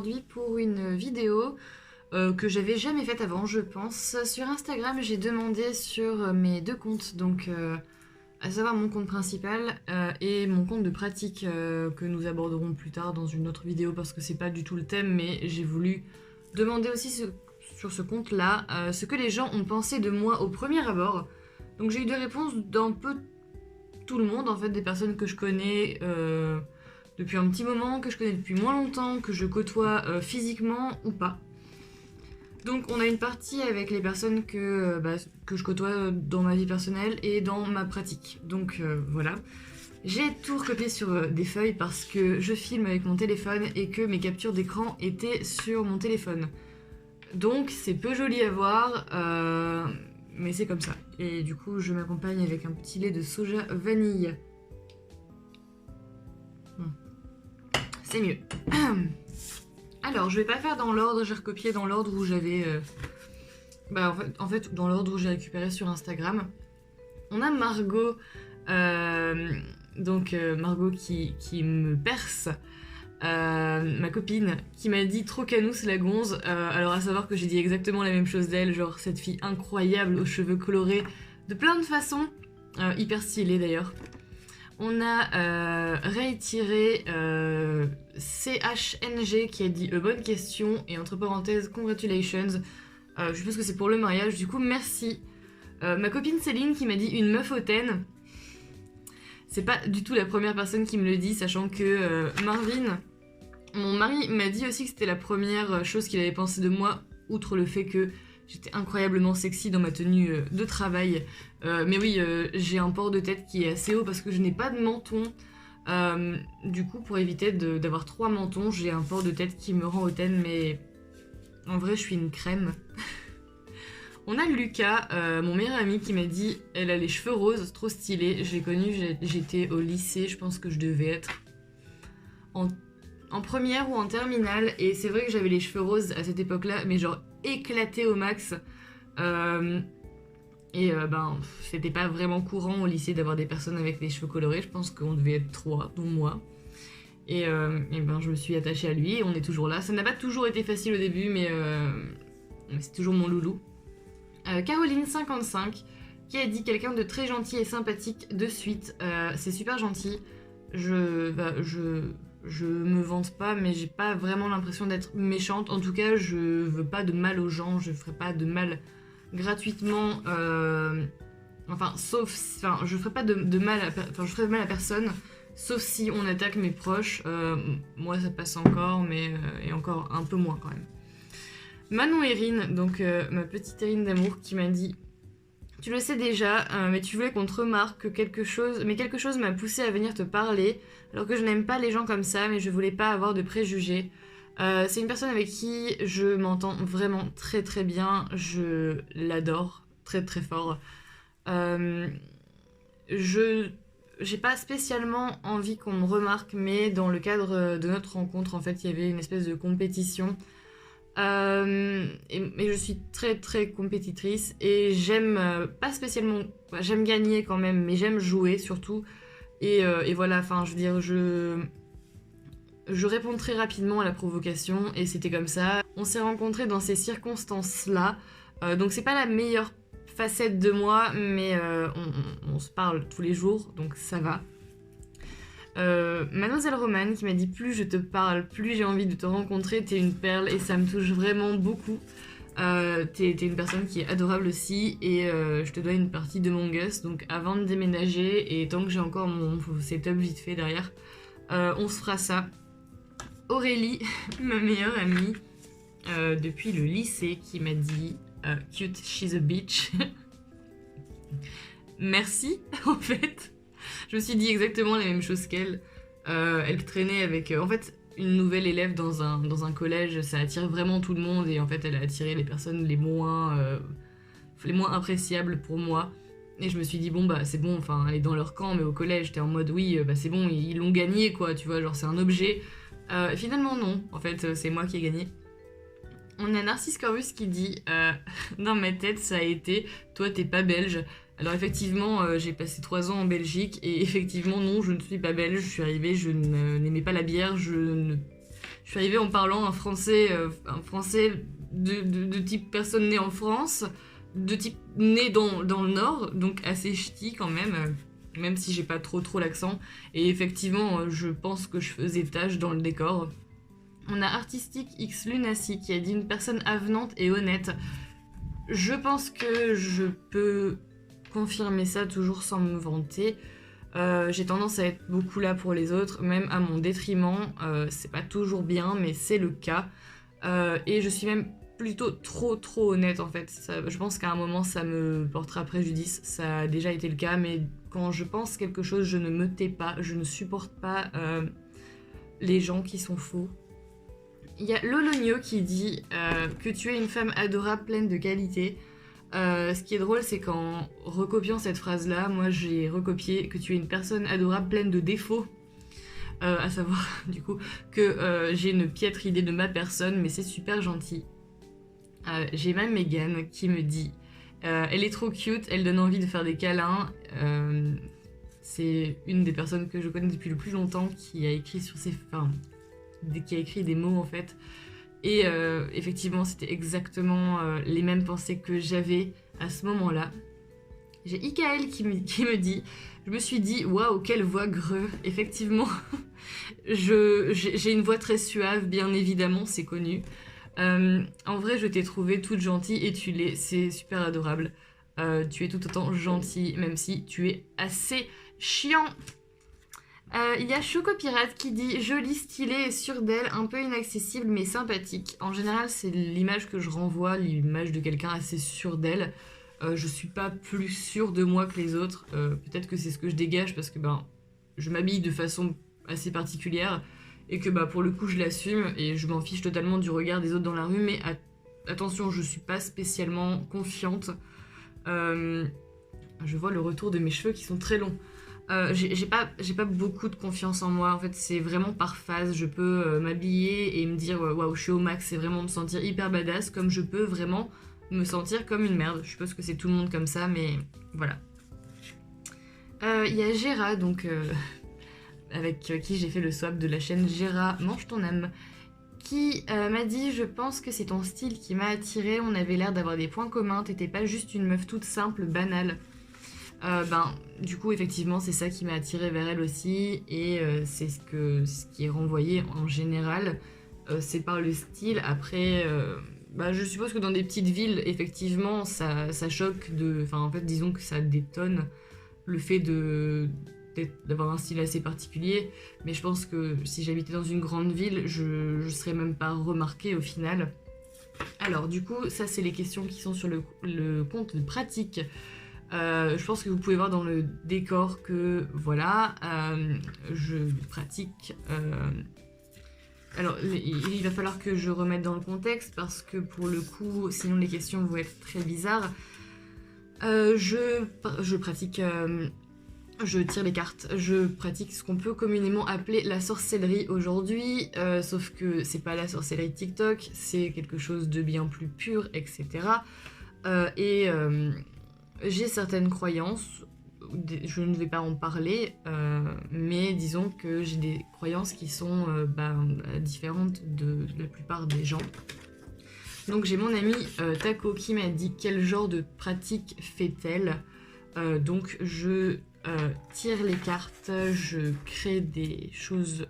aujourd'hui pour une vidéo que j'avais jamais faite avant, je pense. Sur Instagram, j'ai demandé sur mes deux comptes, donc à savoir mon compte principal et mon compte de pratique que nous aborderons plus tard dans une autre vidéo parce que c'est pas du tout le thème, mais j'ai voulu demander aussi sur ce compte-là ce que les gens ont pensé de moi au premier abord. Donc j'ai eu des réponses d'un peu tout le monde, en fait, des personnes que je connais depuis un petit moment, que je connais depuis moins longtemps, que je côtoie physiquement ou pas. Donc on a une partie avec les personnes que je côtoie dans ma vie personnelle et dans ma pratique. Donc voilà. J'ai tout recopié sur des feuilles parce que je filme avec mon téléphone et que mes captures d'écran étaient sur mon téléphone. Donc c'est peu joli à voir, mais c'est comme ça. Et du coup je m'accompagne avec un petit lait de soja vanille. C'est mieux. Alors, je vais pas faire dans l'ordre, j'ai recopié dans l'ordre où j'avais... en fait, dans l'ordre où j'ai récupéré sur Instagram. On a Margot, Margot qui me perce, ma copine, qui m'a dit trop canousse la gonze. Alors à savoir que j'ai dit exactement la même chose d'elle, genre cette fille incroyable aux cheveux colorés, de plein de façons, hyper stylée d'ailleurs. On a réitéré CHNG qui a dit bonne question et entre parenthèses congratulations. Je suppose que c'est pour le mariage, du coup merci. Ma copine Céline qui m'a dit une meuf hautaine. C'est pas du tout la première personne qui me le dit, sachant que Marvin, mon mari, m'a dit aussi que c'était la première chose qu'il avait pensé de moi, outre le fait que j'étais incroyablement sexy dans ma tenue de travail. Mais oui, j'ai un port de tête qui est assez haut parce que je n'ai pas de menton. Du coup, pour éviter d'avoir 3 mentons, j'ai un port de tête qui me rend hautaine, mais en vrai, je suis une crème. On a Lucas, mon meilleur ami, qui m'a dit « Elle a les cheveux roses, trop stylé. » Je l'ai connue, j'étais au lycée, je pense que je devais être en première ou en terminale. Et c'est vrai que j'avais les cheveux roses à cette époque-là, mais genre éclaté au max. C'était pas vraiment courant au lycée d'avoir des personnes avec les cheveux colorés. Je pense qu'on devait être 3, dont moi. Et je me suis attachée à lui et on est toujours là. Ça n'a pas toujours été facile au début, mais c'est toujours mon loulou. Caroline 55 qui a dit quelqu'un de très gentil et sympathique de suite. C'est super gentil. Je me vante pas, mais j'ai pas vraiment l'impression d'être méchante. En tout cas, je veux pas de mal aux gens, je ferai pas de mal gratuitement. Je ferai pas de mal je ferai de mal à personne, sauf si on attaque mes proches. Moi, ça passe encore, mais et encore un peu moins quand même. Manon Erin, donc ma petite Erin d'amour, qui m'a dit « Tu le sais déjà, mais tu voulais qu'on te remarque quelque chose m'a poussé à venir te parler, alors que je n'aime pas les gens comme ça, mais je voulais pas avoir de préjugés. » C'est une personne avec qui je m'entends vraiment très très bien, je l'adore très très fort. J'ai pas spécialement envie qu'on me remarque, mais dans le cadre de notre rencontre, en fait, il y avait une espèce de compétition. Et je suis très très compétitrice et j'aime pas spécialement, j'aime gagner quand même, mais j'aime jouer surtout. Et voilà, enfin je veux dire, je réponds très rapidement à la provocation et c'était comme ça. On s'est rencontrés dans ces circonstances-là, donc c'est pas la meilleure facette de moi, mais on se parle tous les jours, donc ça va. Mademoiselle Romane qui m'a dit « Plus je te parle, plus j'ai envie de te rencontrer, t'es une perle et ça me touche vraiment beaucoup. T'es une personne qui est adorable aussi et je te dois une partie de mon Gus, donc avant de déménager et tant que j'ai encore mon setup vite fait derrière, on se fera ça. » Aurélie, ma meilleure amie depuis le lycée, qui m'a dit « Cute, she's a bitch. » Merci en fait. Je me suis dit exactement la même chose qu'elle. Elle traînait avec en fait une nouvelle élève dans un collège, ça attire vraiment tout le monde et en fait elle a attiré les personnes les moins appréciables pour moi. Et je me suis dit bon bah c'est bon, enfin elle est dans leur camp, mais au collège t'es en mode oui bah c'est bon, ils l'ont gagné quoi, tu vois, genre c'est un objet. Finalement non, en fait c'est moi qui ai gagné. On a Narcisse Corvus qui dit dans ma tête ça a été toi t'es pas belge. Alors effectivement, j'ai passé 3 ans en Belgique et effectivement non, je ne suis pas belge, je suis arrivée, je n'aimais pas la bière, je Je suis arrivée en parlant un français de type personne née en France, de type née dans le Nord, donc assez ch'ti quand même si j'ai pas trop l'accent. Et effectivement, je pense que je faisais tâche dans le décor. On a Artistique X Lunacy qui a dit une personne avenante et honnête. Je pense que je peux confirmer ça toujours sans me vanter. J'ai tendance à être beaucoup là pour les autres, même à mon détriment. C'est pas toujours bien, mais c'est le cas. Et je suis même plutôt trop honnête en fait. Je pense qu'à un moment ça me portera préjudice. Ça a déjà été le cas, mais quand je pense quelque chose, je ne me tais pas. Je ne supporte pas les gens qui sont faux. Il y a Lologno qui dit que tu es une femme adorable, pleine de qualité. Ce qui est drôle, c'est qu'en recopiant cette phrase-là, moi j'ai recopié que tu es une personne adorable, pleine de défauts. À savoir, du coup, que j'ai une piètre idée de ma personne, mais c'est super gentil. J'ai même Megan qui me dit elle est trop cute, elle donne envie de faire des câlins. C'est une des personnes que je connais depuis le plus longtemps qui a écrit sur ses... Enfin, qui a écrit des mots en fait. Et effectivement, c'était exactement les mêmes pensées que j'avais à ce moment-là. J'ai Ikaël qui me dit, je me suis dit, waouh, quelle voix greu. Effectivement, j'ai une voix très suave, bien évidemment, c'est connu. En vrai, je t'ai trouvée toute gentille et tu l'es, c'est super adorable. Tu es tout autant gentille, même si tu es assez chiant. Il y a Choco Pirate qui dit jolie, stylée et sûre d'elle, un peu inaccessible mais sympathique. En général, c'est l'image que je renvoie, l'image de quelqu'un assez sûr d'elle. Je suis pas plus sûre de moi que les autres. Peut-être que c'est ce que je dégage parce que je m'habille de façon assez particulière et que pour le coup je l'assume et je m'en fiche totalement du regard des autres dans la rue. Mais attention, je suis pas spécialement confiante. Je vois le retour de mes cheveux qui sont très longs. J'ai pas beaucoup de confiance en moi, en fait c'est vraiment par phase. Je peux m'habiller et me dire waouh, je suis au max, c'est vraiment me sentir hyper badass, comme je peux vraiment me sentir comme une merde. Je suppose que c'est tout le monde comme ça, mais voilà. Il y a Gera, donc avec qui j'ai fait le swap de la chaîne Gera Mange ton âme, qui m'a dit je pense que c'est ton style qui m'a attiré, on avait l'air d'avoir des points communs, t'étais pas juste une meuf toute simple, banale. Du coup effectivement c'est ça qui m'a attirée vers elle aussi et c'est ce qui est renvoyé en général, c'est par le style. Après je suppose que dans des petites villes effectivement ça choque en fait disons que ça détonne le fait d'avoir un style assez particulier, mais je pense que si j'habitais dans une grande ville je serais même pas remarquée au final. Alors du coup ça c'est les questions qui sont sur le compte de pratique. Je pense que vous pouvez voir dans le décor que voilà, je pratique. Alors il va falloir que je remette dans le contexte parce que pour le coup, sinon les questions vont être très bizarres. Je pratique, je tire les cartes, je pratique ce qu'on peut communément appeler la sorcellerie aujourd'hui, sauf que c'est pas la sorcellerie de TikTok, c'est quelque chose de bien plus pur, etc. J'ai certaines croyances, je ne vais pas en parler, mais disons que j'ai des croyances qui sont différentes de la plupart des gens. Donc j'ai mon amie Taco qui m'a dit quel genre de pratique fait-elle. Donc je tire les cartes, je crée des choses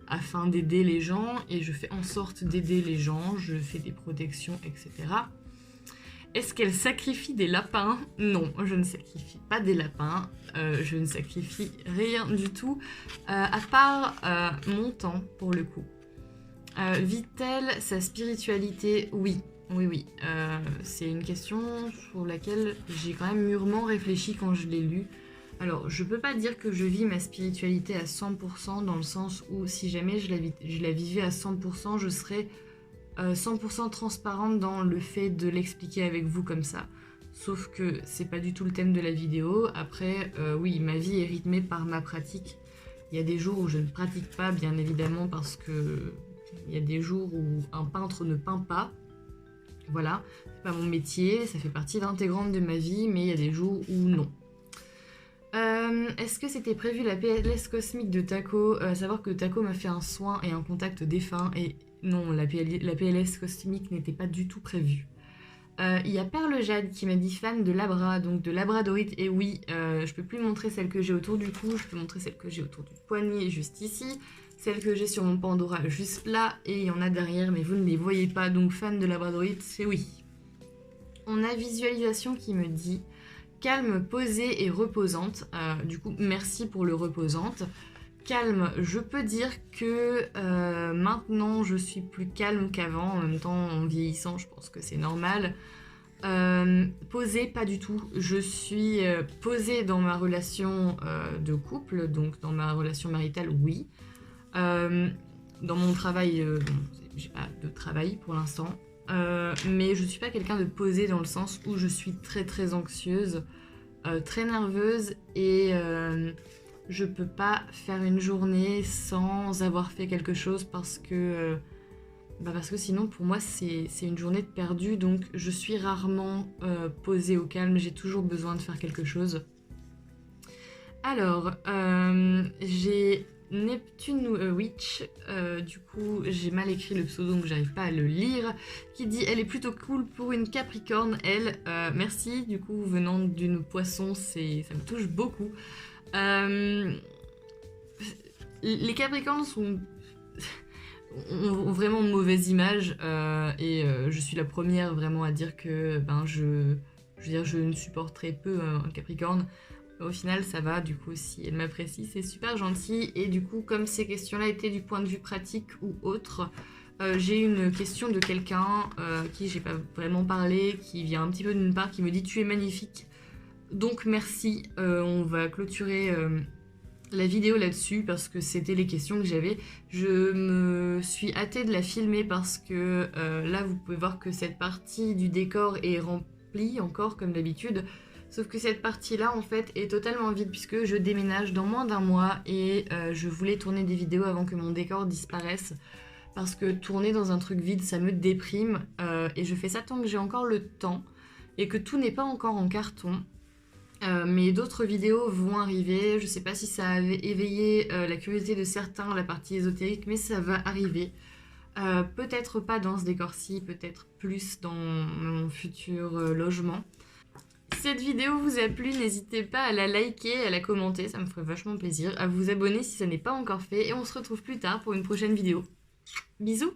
afin d'aider les gens et je fais en sorte d'aider les gens, je fais des protections, etc. Est-ce qu'elle sacrifie des lapins? Non, je ne sacrifie pas des lapins, je ne sacrifie rien du tout, à part mon temps pour le coup. Vit-elle sa spiritualité? Oui. C'est une question sur laquelle j'ai quand même mûrement réfléchi quand je l'ai lu. Alors, je peux pas dire que je vis ma spiritualité à 100% dans le sens où si jamais je la vivais à 100%, je serais 100% transparente dans le fait de l'expliquer avec vous comme ça. Sauf que c'est pas du tout le thème de la vidéo. Après, oui, ma vie est rythmée par ma pratique. Il y a des jours où je ne pratique pas, bien évidemment, parce que il y a des jours où un peintre ne peint pas. Voilà, c'est pas mon métier, ça fait partie intégrante de ma vie, mais il y a des jours où non. Est-ce que c'était prévu la PLS cosmique de Taco? À savoir que Taco m'a fait un soin et un contact défunt, et non, la PLS cosmique n'était pas du tout prévue. Il y a Perle Jade qui m'a dit fan de Labra, donc de Labradorite, et oui, je peux plus montrer celle que j'ai autour du cou, je peux montrer celle que j'ai autour du poignet, juste ici, celle que j'ai sur mon Pandora, juste là, et il y en a derrière, mais vous ne les voyez pas, donc fan de Labradorite, c'est oui. On a Visualisation qui me dit calme, posée et reposante. Du coup, merci pour le reposante. Calme, je peux dire que maintenant je suis plus calme qu'avant. En même temps, en vieillissant, je pense que c'est normal. Posée, pas du tout. Je suis posée dans ma relation de couple, donc dans ma relation maritale, oui. Dans mon travail, j'ai pas de travail pour l'instant. Mais je suis pas quelqu'un de posé dans le sens où je suis très très anxieuse, très nerveuse, et je peux pas faire une journée sans avoir fait quelque chose parce que sinon pour moi c'est une journée de perdu, donc je suis rarement posée au calme, j'ai toujours besoin de faire quelque chose. Alors, j'ai Neptune Witch, du coup j'ai mal écrit le pseudo donc j'arrive pas à le lire, qui dit elle est plutôt cool pour une Capricorne, elle. Merci, du coup venant d'une poisson, ça me touche beaucoup. Les Capricornes ont vraiment mauvaise image, et je suis la première vraiment à dire que je ne supporte très peu un Capricorne. Au final, ça va, du coup, si elle m'apprécie, c'est super gentil. Et du coup, comme ces questions-là étaient du point de vue pratique ou autre, j'ai une question de quelqu'un qui j'ai pas vraiment parlé, qui vient un petit peu d'une part, qui me dit « Tu es magnifique ». Donc merci, on va clôturer la vidéo là-dessus parce que c'était les questions que j'avais. Je me suis hâtée de la filmer parce que là, vous pouvez voir que cette partie du décor est remplie encore comme d'habitude. Sauf que cette partie-là, en fait, est totalement vide puisque je déménage dans moins d'un mois et je voulais tourner des vidéos avant que mon décor disparaisse. Parce que tourner dans un truc vide, ça me déprime. Et je fais ça tant que j'ai encore le temps et que tout n'est pas encore en carton. Mais d'autres vidéos vont arriver. Je sais pas si ça a éveillé la curiosité de certains, la partie ésotérique, mais ça va arriver. Peut-être pas dans ce décor-ci, peut-être plus dans mon futur logement. Si cette vidéo vous a plu, n'hésitez pas à la liker, à la commenter, ça me ferait vachement plaisir, à vous abonner si ça n'est pas encore fait, et on se retrouve plus tard pour une prochaine vidéo. Bisous!